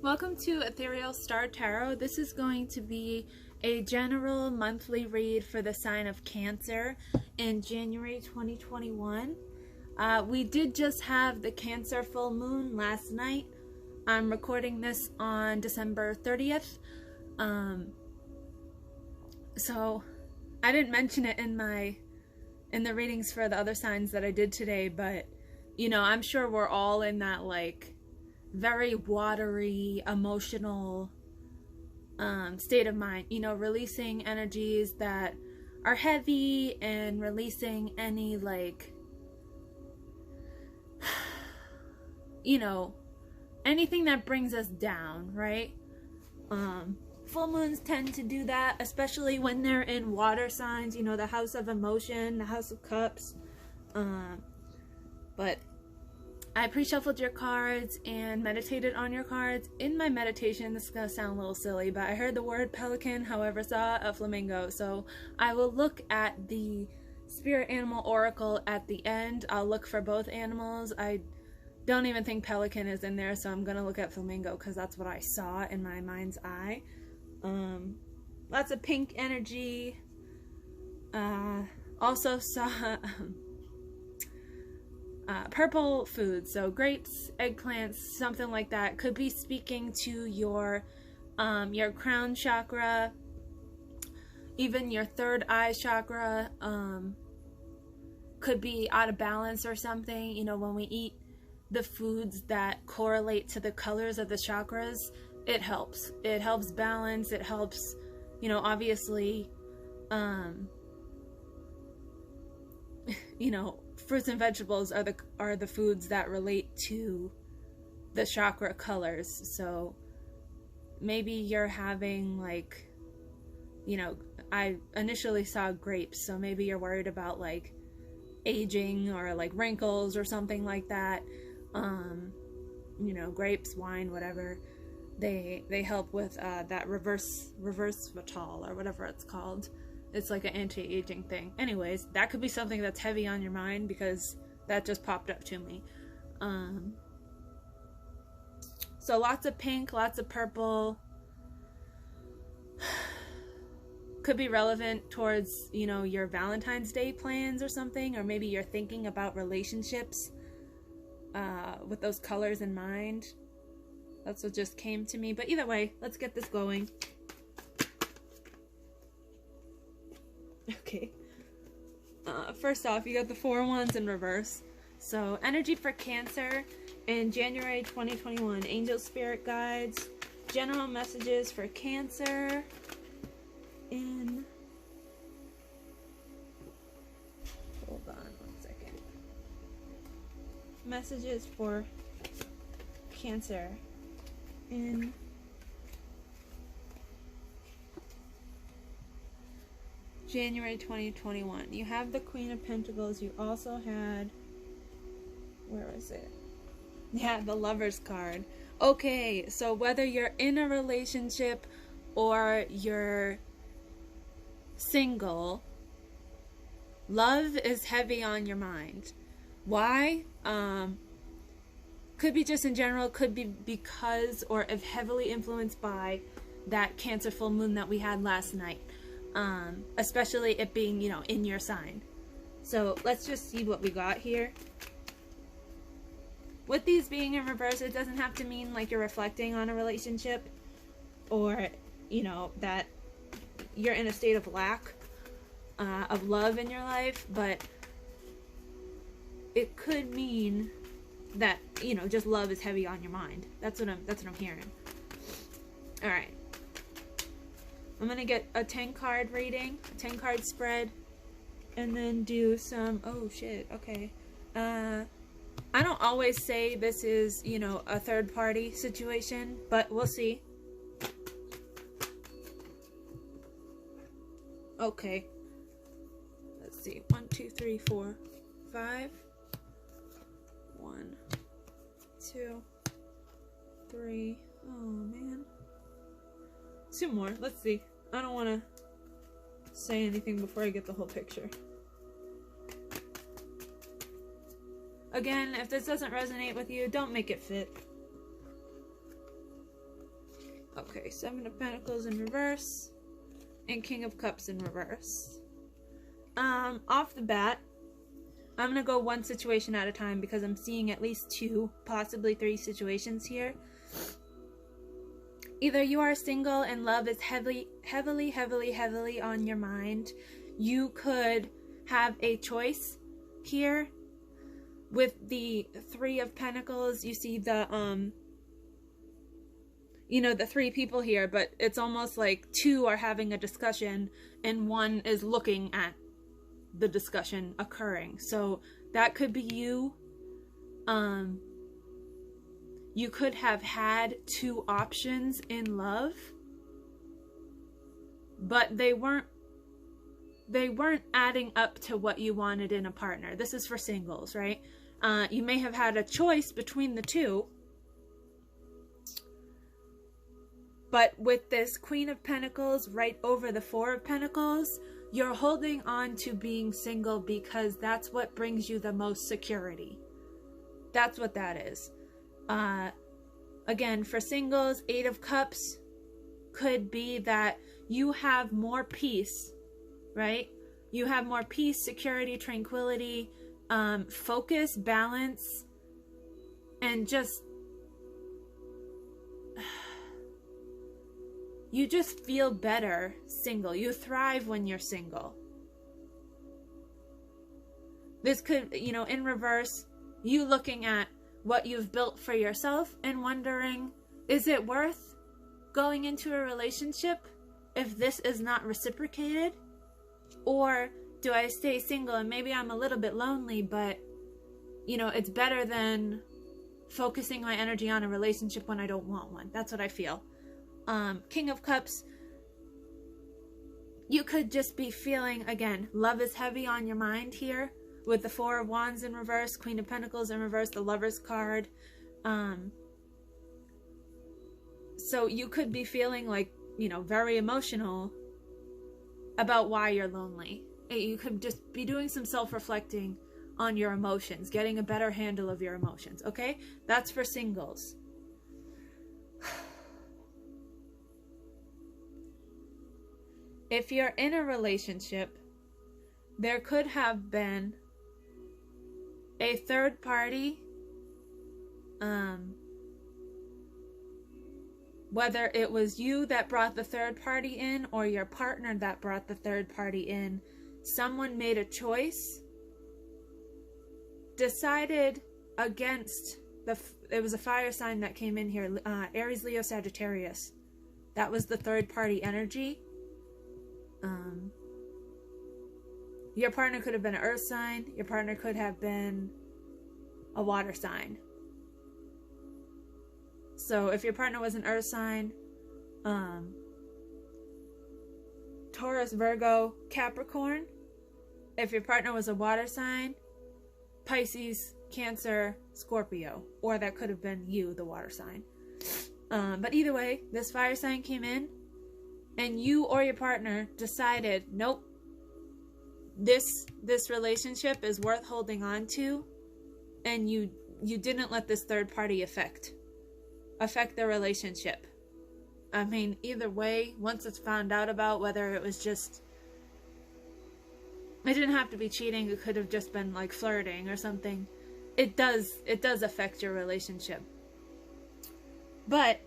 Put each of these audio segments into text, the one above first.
Welcome to Ethereal Star Tarot. This is going to be a general monthly read for the sign of Cancer in January 2021. We did just have the Cancer full moon last night. I'm recording this on December 30th. So I didn't mention it in the readings for the other signs that I did today, but you know, I'm sure we're all in that like very watery, emotional state of mind, you know, releasing energies that are heavy and releasing any like, you know, anything that brings us down, right? Full moons tend to do that, especially when they're in water signs, you know, the house of emotion, the house of cups. But I pre-shuffled your cards and meditated on your cards. In my meditation, this is going to sound a little silly, but I heard the word pelican, however, saw a flamingo. So I will look at the spirit animal oracle at the end. I'll look for both animals. I don't even think pelican is in there, so I'm going to look at flamingo because that's what I saw in my mind's eye. Lots of pink energy. Also saw purple foods, so grapes, eggplants, something like that. Could be speaking to your crown chakra, even your third eye chakra. Could be out of balance or something. You know, when we eat the foods that correlate to the colors of the chakras, it helps. It helps balance. It helps, you know, obviously, you know, fruits and vegetables are the foods that relate to the chakra colors. So maybe you're having like, you know, I initially saw grapes, so maybe you're worried about like aging or like wrinkles or something like that. You know, grapes, wine, whatever, they help with that reverse vital or whatever it's called. It's like an anti-aging thing. Anyways, that could be something that's heavy on your mind because that just popped up to me. So lots of pink, lots of purple. Could be relevant towards, you know, your Valentine's Day plans or something, or maybe you're thinking about relationships with those colors in mind. That's what just came to me. But either way, let's get this going. Okay. First off, you got the 4 wands in reverse. So, energy for Cancer in January 2021. Angel spirit guides. General messages for Cancer in... Hold on 1 second. Messages for Cancer in January 2021. You have the Queen of Pentacles. You also had, where was it? Yeah, the Lover's card. Okay, so whether you're in a relationship or you're single, love is heavy on your mind. Why? Could be just in general, could be because or if heavily influenced by that Cancer full moon that we had last night. Especially it being, you know, in your sign. So let's just see what we got here. With these being in reverse, it doesn't have to mean like you're reflecting on a relationship or, you know, that you're in a state of lack of love in your life, but it could mean that, you know, just love is heavy on your mind. That's what I'm hearing. All right. I'm going to get a 10 card reading, a 10 card spread, and then do some, oh shit, okay. I don't always say this is, you know, a third party situation, but we'll see. Okay. Let's see, 1, 2, 3, 4, 5. 1, 2, 3, oh man. 2 more, let's see. I don't want to say anything before I get the whole picture. Again, if this doesn't resonate with you, don't make it fit. Okay, Seven of Pentacles in reverse and King of Cups in reverse. Off the bat, I'm gonna go one situation at a time because I'm seeing at least 2, possibly 3 situations here. Either you are single and love is heavily on your mind. You could have a choice here. With the 3 of Pentacles, you see the, you know, the 3 people here, but it's almost like 2 are having a discussion and 1 is looking at the discussion occurring. So that could be you. You could have had 2 options in love, but they weren't adding up to what you wanted in a partner. This is for singles, right? You may have had a choice between the 2, but with this Queen of Pentacles right over the 4 of Pentacles, you're holding on to being single because that's what brings you the most security. That's what that is. Again, for singles, 8 of Cups could be that you have more peace, right? You have more peace, security, tranquility, focus, balance, and just you just feel better single. You thrive when you're single. This could, you know, in reverse, you looking at what you've built for yourself and wondering, is it worth going into a relationship if this is not reciprocated? Or do I stay single and maybe I'm a little bit lonely, but, you know, it's better than focusing my energy on a relationship when I don't want one. That's what I feel. King of Cups, you could just be feeling, again, love is heavy on your mind here with the 4 of Wands in reverse, Queen of Pentacles in reverse, the Lovers card. So you could be feeling like, you know, very emotional about why you're lonely. You could just be doing some self-reflecting on your emotions, getting a better handle of your emotions, okay? That's for singles. If you're in a relationship, there could have been a third party, whether it was you that brought the third party in or your partner that brought the third party in. Someone made a choice, decided against it was a fire sign that came in here, Aries, Leo, Sagittarius. That was the third party energy. Your partner could have been an earth sign. Your partner could have been a water sign. So if your partner was an earth sign, Taurus, Virgo, Capricorn. If your partner was a water sign, Pisces, Cancer, Scorpio. Or that could have been you, the water sign. But either way, this fire sign came in, and you or your partner decided, nope, this relationship is worth holding on to, and you didn't let this third party affect the relationship. I mean, either way, once it's found out about, whether it was just, it didn't have to be cheating, it could have just been like flirting or something. It does affect your relationship. But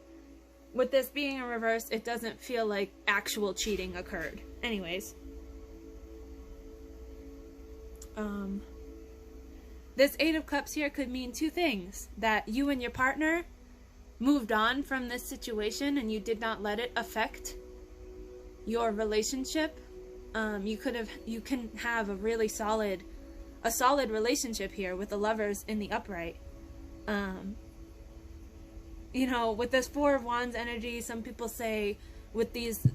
with this being in reverse, it doesn't feel like actual cheating occurred. Anyways. This 8 of Cups here could mean 2 things. That you and your partner moved on from this situation and you did not let it affect your relationship. You can have a really solid relationship here with the Lovers in the upright. You know, with this 4 of Wands energy, some people say with these,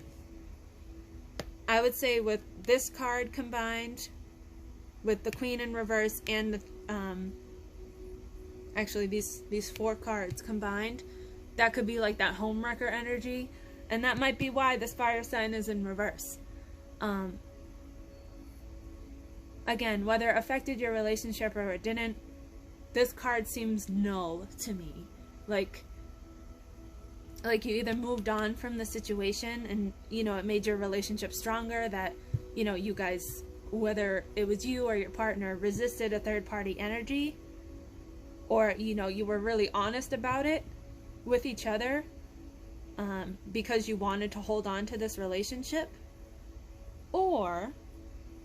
I would say with this card combined with the Queen in reverse and the actually these 4 cards combined, that could be like that homewrecker energy, and that might be why this fire sign is in reverse. Again, whether it affected your relationship or it didn't, this card seems null to me. Like, like you either moved on from the situation and, you know, it made your relationship stronger, that, you know, you guys, whether it was you or your partner, resisted a third party energy, or, you know, you were really honest about it with each other, because you wanted to hold on to this relationship. Or,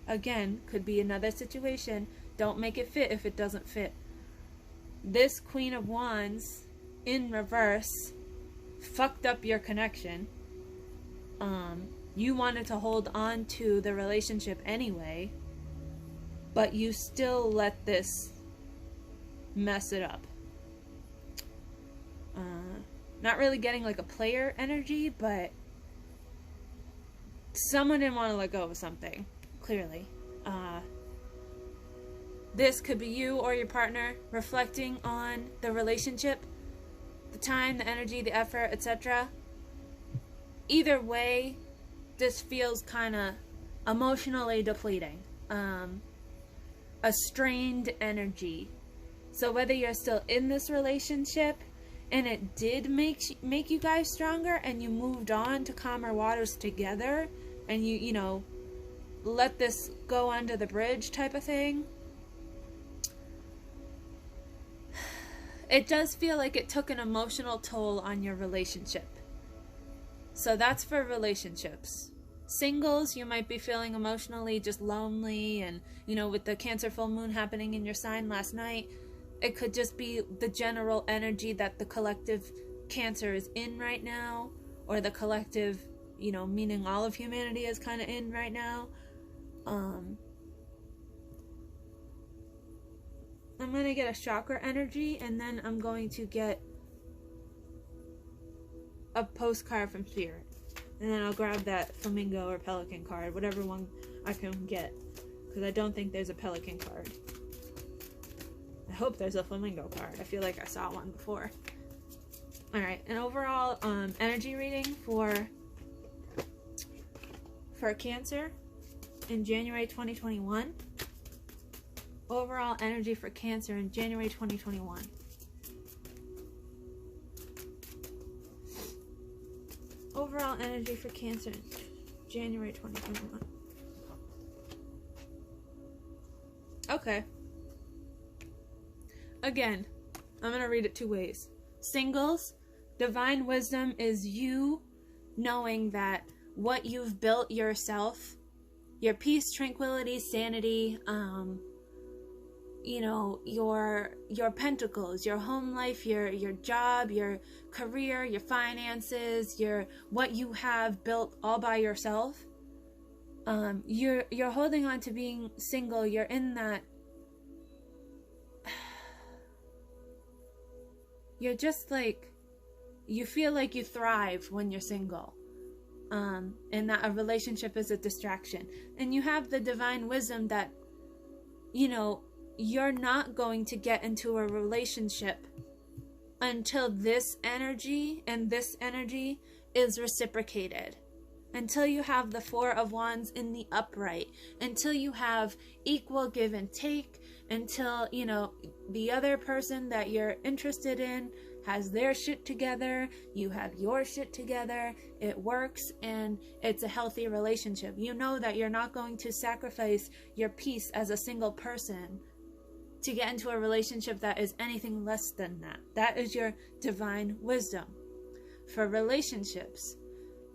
again, could be another situation, don't make it fit if it doesn't fit. This Queen of Wands in reverse fucked up your connection. You wanted to hold on to the relationship anyway, but you still let this mess it up. Not really getting like a player energy, but someone didn't want to let go of something, clearly. This could be you or your partner reflecting on the relationship, the time, the energy, the effort, etc. Either way, this feels kind of emotionally depleting. A strained energy. So whether you're still in this relationship and it did make you guys stronger and you moved on to calmer waters together and you know, let this go under the bridge type of thing, it does feel like it took an emotional toll on your relationship. So that's for relationships. Singles, you might be feeling emotionally just lonely, and, you know, with the Cancer full moon happening in your sign last night, it could just be the general energy that the collective Cancer is in right now, or the collective, you know, meaning all of humanity is kind of in right now. I'm going to get a chakra energy, and then I'm going to get a postcard from Spirit. And then I'll grab that flamingo or pelican card, whatever one I can get. Because I don't think there's a pelican card. I hope there's a flamingo card. I feel like I saw one before. Alright, an overall energy reading for Cancer in January 2021. Overall energy for Cancer in January 2021. Overall energy for Cancer in January 2021. Okay. Again, I'm going to read it two ways. Singles, divine wisdom is you knowing that what you've built yourself, your peace, tranquility, sanity, you know, your pentacles, your home life, your job, your career, your finances, what you have built all by yourself. You're holding on to being single. You're in that. You're just like, you feel like you thrive when you're single. And that a relationship is a distraction. And you have the divine wisdom that, you know, you're not going to get into a relationship until this energy and this energy is reciprocated. Until you have the Four of Wands in the upright. Until you have equal give and take. Until, you know, the other person that you're interested in has their shit together. You have your shit together. It works and it's a healthy relationship. You know that you're not going to sacrifice your peace as a single person to get into a relationship that is anything less than that. That is your divine wisdom. For relationships,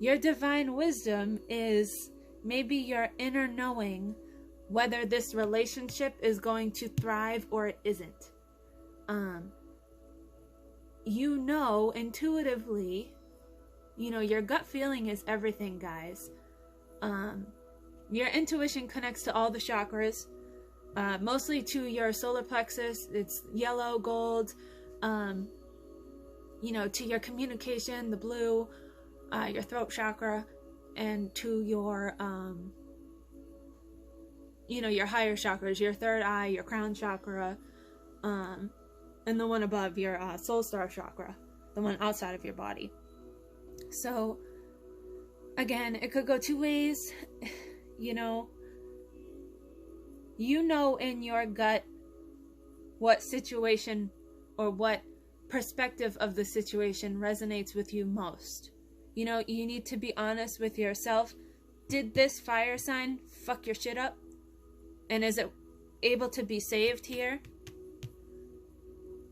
your divine wisdom is maybe your inner knowing whether this relationship is going to thrive or it isn't. You know intuitively, you know, your gut feeling is everything, guys. Your intuition connects to all the chakras. Mostly to your solar plexus. It's yellow, gold, you know, to your communication, the blue, your throat chakra, and to your, you know, your higher chakras, your third eye, your crown chakra, and the one above, your soul star chakra, the one outside of your body. So, again, it could go two ways, you know in your gut what situation or what perspective of the situation resonates with you most. You know, you need to be honest with yourself. Did this fire sign fuck your shit up? And is it able to be saved here?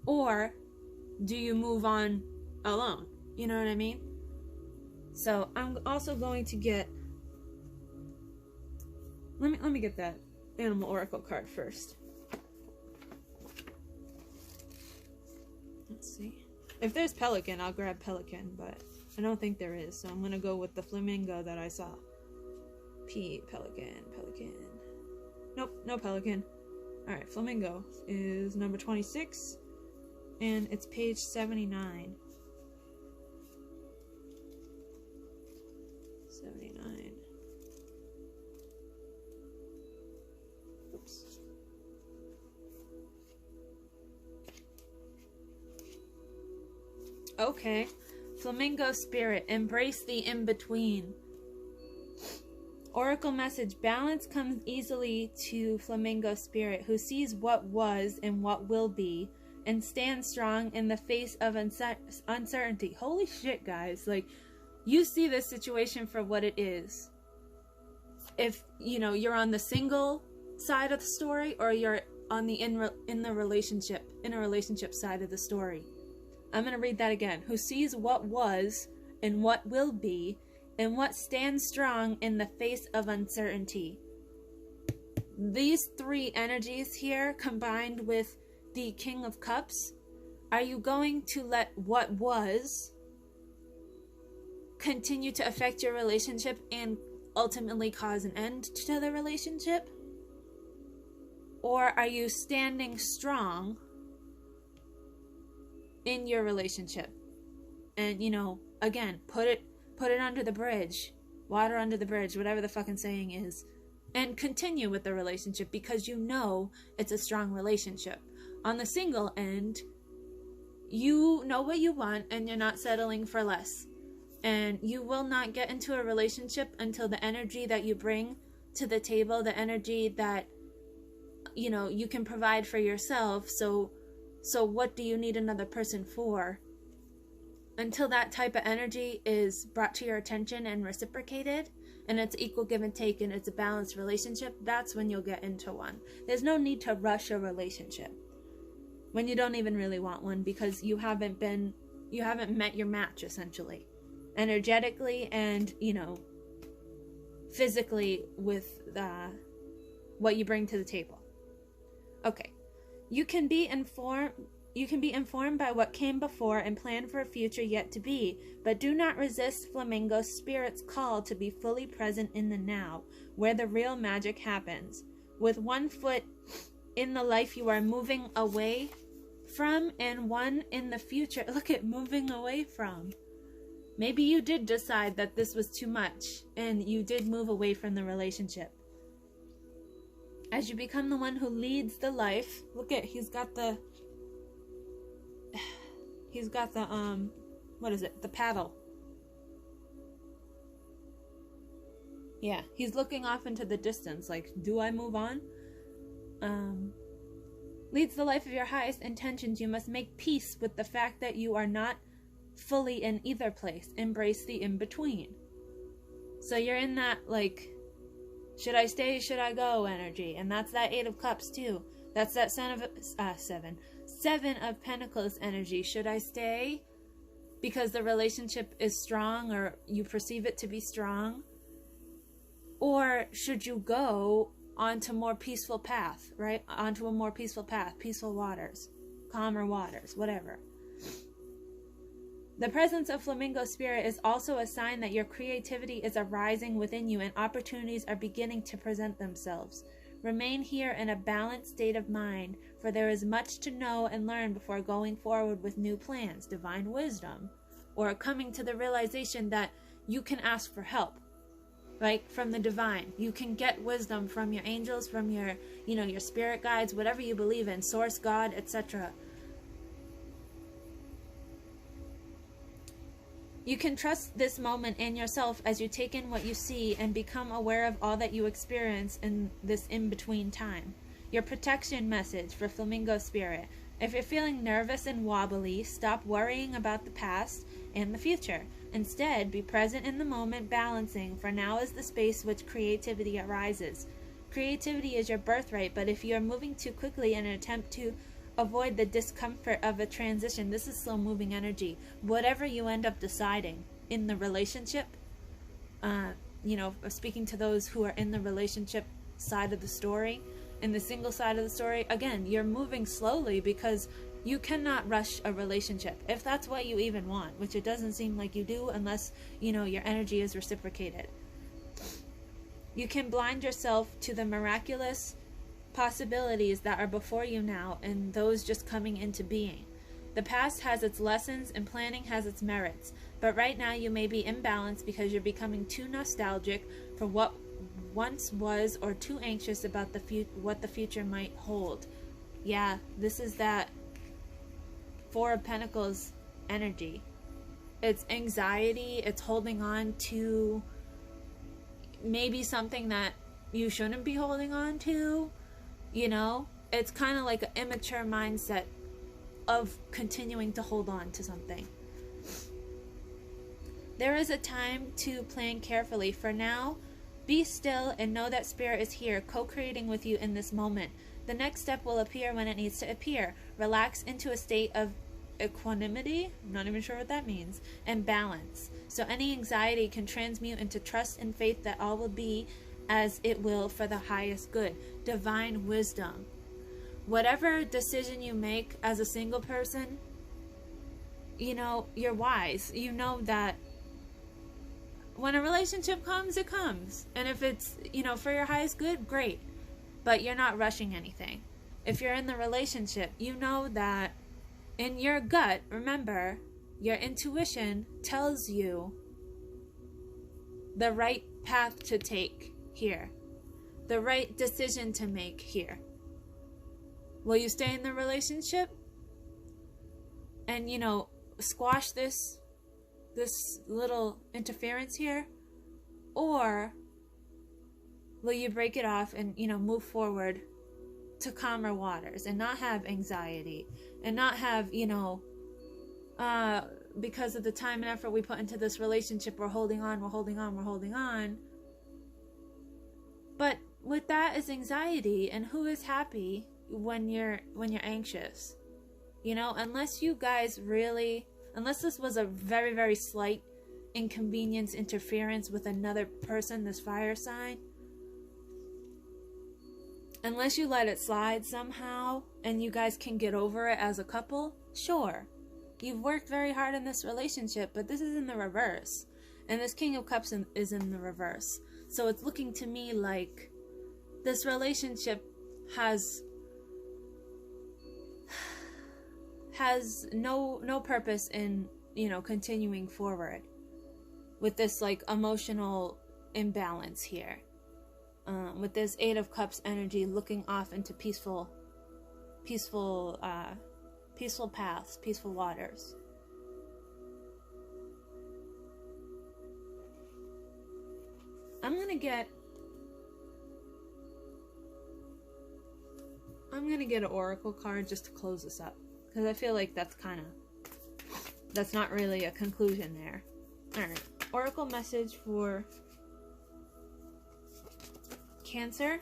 Or do you move on alone? You know what I mean? So I'm also going to get, let me get that Animal Oracle card first. Let's see. If there's Pelican, I'll grab Pelican, but I don't think there is, so I'm gonna go with the Flamingo that I saw. Pelican. Nope, no Pelican. Alright, Flamingo is number 26, and it's page 79. 79. Oops. Okay. Flamingo spirit, embrace the in-between. Oracle message, balance comes easily to Flamingo spirit, who sees what was and what will be, and stands strong in the face of uncertainty. Holy shit, guys. Like, you see this situation for what it is. If, you know, you're on the single side of the story, or you're on the in a relationship side of the story. I'm going to read that again. Who sees what was and what will be, and what stands strong in the face of uncertainty. These three energies here, combined with the King of Cups, are you going to let what was continue to affect your relationship and ultimately cause an end to the relationship? Or are you standing strong in your relationship? And, you know, again, put it under the bridge, water under the bridge, whatever the fucking saying is, and continue with the relationship because you know it's a strong relationship. On the single end, you know what you want and you're not settling for less. And you will not get into a relationship until the energy that you bring to the table, the energy that, you know, you can provide for yourself. So what do you need another person for? Until that type of energy is brought to your attention and reciprocated, and it's equal give and take, and it's a balanced relationship, that's when you'll get into one. There's no need to rush a relationship when you don't even really want one, because you haven't met your match, essentially, energetically and, you know, physically, with what you bring to the table. Okay, you can be informed by what came before and plan for a future yet to be, but do not resist Flamingo Spirit's call to be fully present in the now, where the real magic happens. With one foot in the life you are moving away from, and one in the future. Look at moving away from. Maybe you did decide that this was too much, and you did move away from the relationship. As you become the one who leads the life, look at, he's got the what is it? The paddle. Yeah, he's looking off into the distance, like, do I move on? Leads the life of your highest intentions, you must make peace with the fact that you are not fully in either place. Embrace the in-between. So you're in that, like, should I stay, should I go energy. And that's that 8 of Cups too. That's that Seven of Pentacles energy. Should I stay because the relationship is strong, or you perceive it to be strong? Or should you go onto more peaceful path, right? Onto a more peaceful path, peaceful waters, calmer waters, whatever. The presence of Flamingo Spirit is also a sign that your creativity is arising within you and opportunities are beginning to present themselves. Remain here in a balanced state of mind, for there is much to know and learn before going forward with new plans, divine wisdom, or coming to the realization that you can ask for help, right? From the divine. You can get wisdom from your angels, from your, you know, your spirit guides, whatever you believe in, source, God, etc. You can trust this moment in yourself as you take in what you see and become aware of all that you experience in this in-between time. Your protection message for Flamingo Spirit. If you're feeling nervous and wobbly, stop worrying about the past and the future. Instead, be present in the moment, balancing, for now is the space which creativity arises. Creativity is your birthright, but if you are moving too quickly in an attempt to avoid the discomfort of a transition, this is slow moving energy. Whatever you end up deciding in the relationship, speaking to those who are in the relationship side of the story, in the single side of the story, again, you're moving slowly because you cannot rush a relationship, if that's what you even want, which it doesn't seem like you do unless, your energy is reciprocated. You can blind yourself to the miraculous possibilities that are before you now and those just coming into being. The past has its lessons and planning has its merits, but right now you may be imbalanced because you're becoming too nostalgic for what once was or too anxious about what the future might hold. Yeah, this is that Four of Pentacles energy. It's anxiety, it's holding on to maybe something that you shouldn't be holding on to, It's kind of like an immature mindset of continuing to hold on to something. There is a time to plan carefully. For now, be still and know that Spirit is here, co-creating with you in this moment. The next step will appear when it needs to appear. Relax into a state of equanimity, I'm not even sure what that means, and balance. So any anxiety can transmute into trust and faith that all will be as it will for the highest good. Divine wisdom. Whatever decision you make as a single person, you're wise. You know that when a relationship comes, it comes. And if it's, for your highest good, great. But you're not rushing anything. If you're in the relationship, you know that in your gut, remember, your intuition tells you the right path to take here. The right decision to make here. Will you stay in the relationship and, squash this little interference here? Or will you break it off and, move forward to calmer waters and not have anxiety and not have, because of the time and effort we put into this relationship, we're holding on. But with that is anxiety, and who is happy when you're anxious? Unless you guys really, unless this was a very, very slight inconvenience, interference with another person, this fire sign, unless you let it slide somehow and you guys can get over it as a couple, sure. You've worked very hard in this relationship, but this is in the reverse. And this King of Cups is in the reverse. So it's looking to me like this relationship has no purpose in, continuing forward with this like emotional imbalance here. With this Eight of Cups energy looking off into peaceful paths, peaceful waters. I'm gonna get an oracle card just to close this up, because I feel like that's not really a conclusion there. Alright, oracle message for Cancer,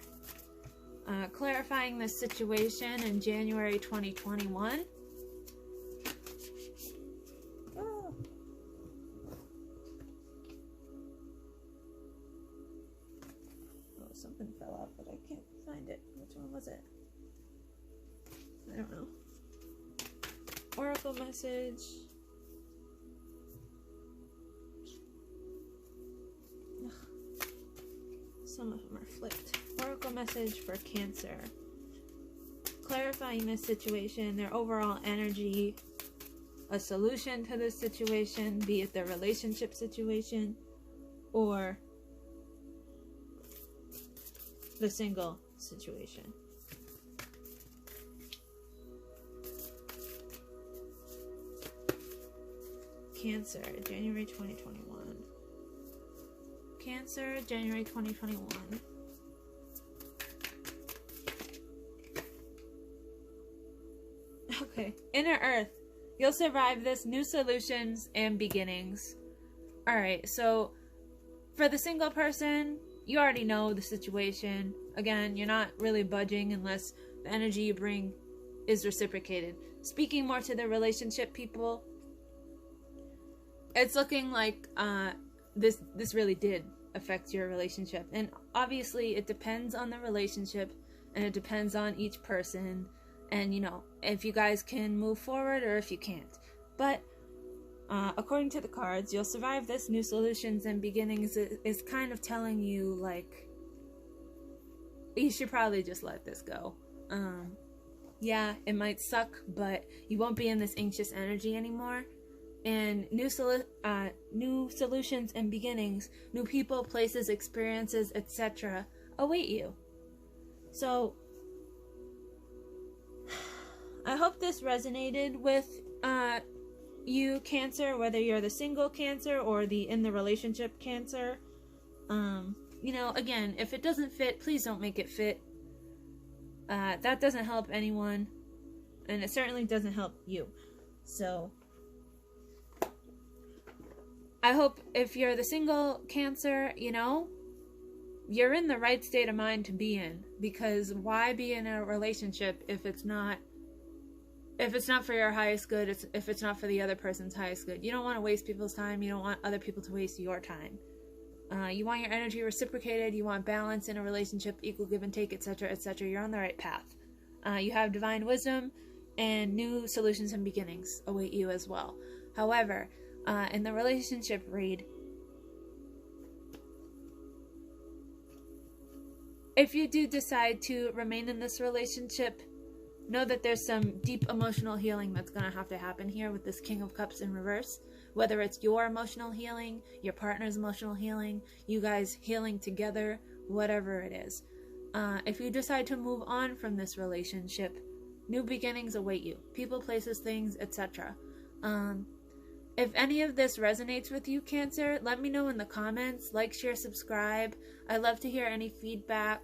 clarifying the situation in January 2021. Oh, something fell out, but I can't find it. Which one was it? I don't know. Oracle message. Some of them are flipped. Oracle message for Cancer. Clarifying this situation, their overall energy, a solution to this situation, be it the relationship situation or the single situation. Cancer, January 2021. Cancer, January 2021. Okay. Inner Earth. You'll survive this. New solutions and beginnings. Alright, so for the single person, you already know the situation. Again, you're not really budging unless the energy you bring is reciprocated. Speaking more to the relationship people, it's looking like this really did affect your relationship. And obviously it depends on the relationship and it depends on each person and, you know, if you guys can move forward or if you can't. But according to the cards, you'll survive this. New solutions and beginnings is kind of telling you, like, you should probably just let this go. Yeah, it might suck, but you won't be in this anxious energy anymore. And new solutions and beginnings, new people, places, experiences, etc. await you. So, I hope this resonated with you, Cancer, whether you're the single Cancer or the in the relationship Cancer. You know, again, if it doesn't fit, please don't make it fit. That doesn't help anyone, and it certainly doesn't help you. So, I hope if you're the single Cancer, you know, you're in the right state of mind to be in, because why be in a relationship if it's not for your highest good, if it's not for the other person's highest good. You don't want to waste people's time. You don't want other people to waste your time. You want your energy reciprocated. You want balance in a relationship, equal give and take, etc., etc. You're on the right path. You have divine wisdom, and new solutions and beginnings await you as well. However, in the relationship read, if you do decide to remain in this relationship, know that there's some deep emotional healing that's going to have to happen here with this King of Cups in reverse. Whether it's your emotional healing, your partner's emotional healing, you guys healing together, whatever it is. If you decide to move on from this relationship, new beginnings await you. People, places, things, etc. If any of this resonates with you, Cancer, let me know in the comments. Like, share, subscribe. I love to hear any feedback.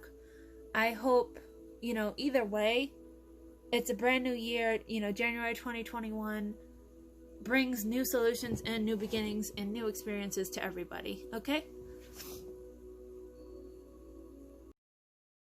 I hope, you know, either way, it's a brand new year. You know, January 2021 brings new solutions and new beginnings and new experiences to everybody. Okay?